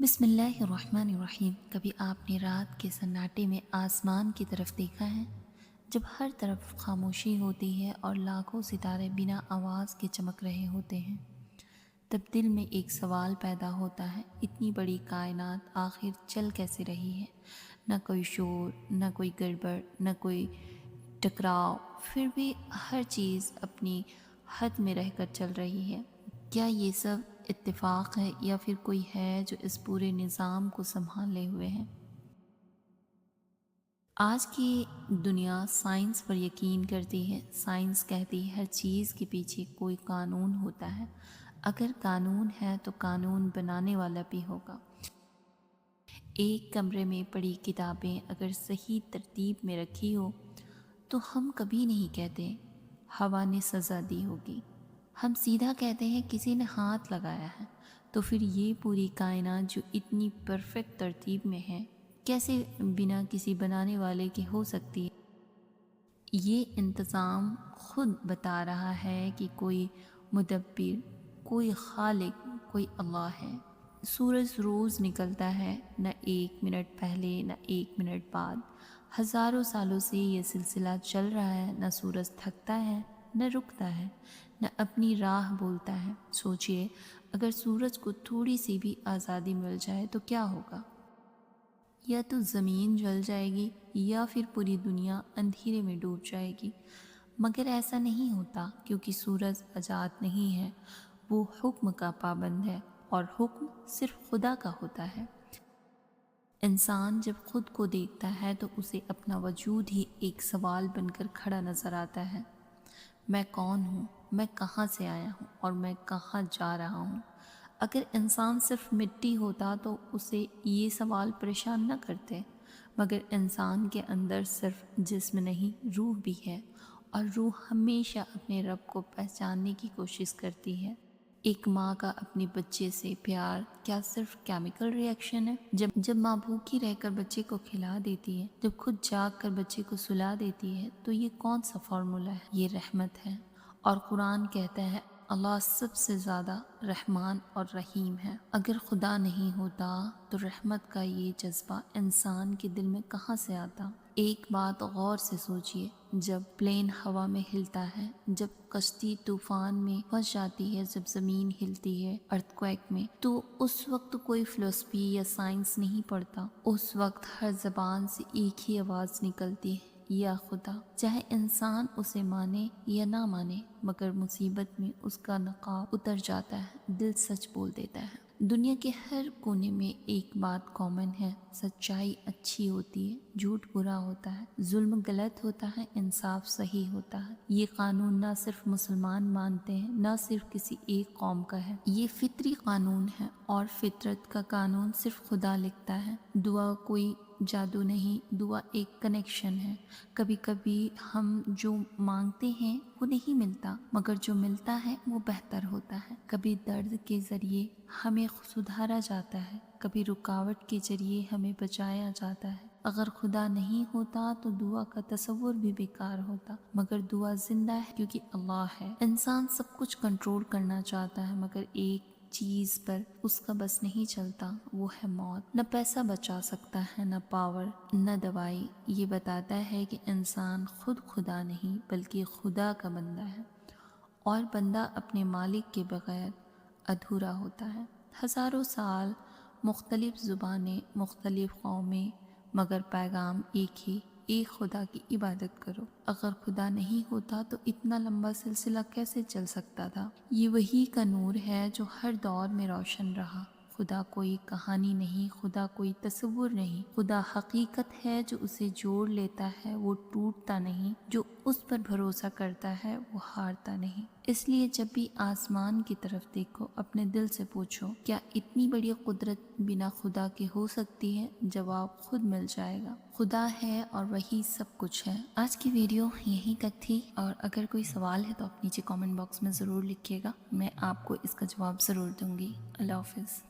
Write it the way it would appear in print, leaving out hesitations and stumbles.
بسم اللہ الرحمن الرحیم۔ کبھی آپ نے رات کے سناٹے میں آسمان کی طرف دیکھا ہے؟ جب ہر طرف خاموشی ہوتی ہے اور لاکھوں ستارے بنا آواز کے چمک رہے ہوتے ہیں، تب دل میں ایک سوال پیدا ہوتا ہے، اتنی بڑی کائنات آخر چل کیسے رہی ہے؟ نہ کوئی شور، نہ کوئی گڑبڑ، نہ کوئی ٹکراؤ، پھر بھی ہر چیز اپنی حد میں رہ کر چل رہی ہے۔ کیا یہ سب اتفاق ہے یا پھر کوئی ہے جو اس پورے نظام کو سنبھالے ہوئے ہے؟ آج کی دنیا سائنس پر یقین کرتی ہے۔ سائنس کہتی ہے ہر چیز کے پیچھے کوئی قانون ہوتا ہے۔ اگر قانون ہے تو قانون بنانے والا بھی ہوگا۔ ایک کمرے میں پڑھی کتابیں اگر صحیح ترتیب میں رکھی ہو تو ہم کبھی نہیں کہتے ہوا نے سزا دی ہوگی، ہم سیدھا کہتے ہیں کسی نے ہاتھ لگایا ہے۔ تو پھر یہ پوری کائنات جو اتنی پرفیکٹ ترتیب میں ہے، کیسے بنا کسی بنانے والے کے ہو سکتی ہے؟ یہ انتظام خود بتا رہا ہے کہ کوئی مدبر، کوئی خالق، کوئی اللہ ہے۔ سورج روز نکلتا ہے، نہ ایک منٹ پہلے نہ ایک منٹ بعد۔ ہزاروں سالوں سے یہ سلسلہ چل رہا ہے، نہ سورج تھکتا ہے نہ رکتا ہے، نہ اپنی راہ بولتا ہے۔ سوچئے، اگر سورج کو تھوڑی سی بھی آزادی مل جائے تو کیا ہوگا؟ یا تو زمین جل جائے گی یا پھر پوری دنیا اندھیرے میں ڈوب جائے گی۔ مگر ایسا نہیں ہوتا، کیونکہ سورج آزاد نہیں ہے، وہ حکم کا پابند ہے، اور حکم صرف خدا کا ہوتا ہے۔ انسان جب خود کو دیکھتا ہے تو اسے اپنا وجود ہی ایک سوال بن کر کھڑا نظر آتا ہے۔ میں کون ہوں؟ میں کہاں سے آیا ہوں؟ اور میں کہاں جا رہا ہوں؟ اگر انسان صرف مٹی ہوتا تو اسے یہ سوال پریشان نہ کرتے، مگر انسان کے اندر صرف جسم نہیں، روح بھی ہے، اور روح ہمیشہ اپنے رب کو پہچاننے کی کوشش کرتی ہے۔ ایک ماں کا اپنے بچے سے پیار کیا صرف کیمیکل ری ایکشن ہے؟ جب ماں بھوکی رہ کر بچے کو کھلا دیتی ہے، جب خود جاگ کر بچے کو سلا دیتی ہے، تو یہ کون سا فارمولا ہے؟ یہ رحمت ہے۔ اور قرآن کہتا ہے اللہ سب سے زیادہ رحمان اور رحیم ہے۔ اگر خدا نہیں ہوتا تو رحمت کا یہ جذبہ انسان کے دل میں کہاں سے آتا؟ ایک بات غور سے سوچئے، جب پلین ہوا میں ہلتا ہے، جب کشتی طوفان میں پھنس جاتی ہے، جب زمین ہلتی ہے ارتھ کویک میں، تو اس وقت کوئی فلسفی یا سائنس نہیں پڑتا۔ اس وقت ہر زبان سے ایک ہی آواز نکلتی ہے، یا خدا۔ چاہے انسان اسے مانے یا نہ مانے، مگر مصیبت میں اس کا نقاب اتر جاتا ہے، دل سچ بول دیتا ہے۔ دنیا کے ہر کونے میں ایک بات کامن ہے، سچائی اچھی ہوتی ہے، جھوٹ برا ہوتا ہے، ظلم غلط ہوتا ہے، انصاف صحیح ہوتا ہے۔ یہ قانون نہ صرف مسلمان مانتے ہیں، نہ صرف کسی ایک قوم کا ہے، یہ فطری قانون ہے، اور فطرت کا قانون صرف خدا لکھتا ہے۔ دعا کوئی جادو نہیں، دعا ایک کنیکشن ہے۔ کبھی کبھی ہم جو مانگتے ہیں وہ نہیں ملتا، مگر جو ملتا ہے وہ بہتر ہوتا ہے۔ کبھی درد کے ذریعے ہمیں سدھارا جاتا ہے، کبھی رکاوٹ کے ذریعے ہمیں بچایا جاتا ہے۔ اگر خدا نہیں ہوتا تو دعا کا تصور بھی بیکار ہوتا، مگر دعا زندہ ہے کیونکہ اللہ ہے۔ انسان سب کچھ کنٹرول کرنا چاہتا ہے، مگر ایک چیز پر اس کا بس نہیں چلتا، وہ ہے موت۔ نہ پیسہ بچا سکتا ہے، نہ پاور، نہ دوائی۔ یہ بتاتا ہے کہ انسان خود خدا نہیں بلکہ خدا کا بندہ ہے، اور بندہ اپنے مالک کے بغیر ادھورا ہوتا ہے۔ ہزاروں سال، مختلف زبانیں، مختلف قومیں، مگر پیغام ایک ہی، ایک خدا کی عبادت کرو۔ اگر خدا نہیں ہوتا تو اتنا لمبا سلسلہ کیسے چل سکتا تھا؟ یہ وحی کا نور ہے جو ہر دور میں روشن رہا۔ خدا کوئی کہانی نہیں، خدا کوئی تصور نہیں، خدا حقیقت ہے جو اسے جوڑ لیتا ہے وہ ٹوٹتا نہیں، جو اس پر بھروسہ کرتا ہے وہ ہارتا نہیں۔ اس لیے جب بھی آسمان کی طرف دیکھو، اپنے دل سے پوچھو کیا اتنی بڑی قدرت بنا خدا کے ہو سکتی ہے؟ جواب خود مل جائے گا، خدا ہے اور وہی سب کچھ ہے۔ آج کی ویڈیو یہیں تک تھی، اور اگر کوئی سوال ہے تو آپ نیچے کامنٹ باکس میں ضرور لکھیے گا، میں آپ کو اس کا جواب ضرور دوں گی۔ اللہ حافظ۔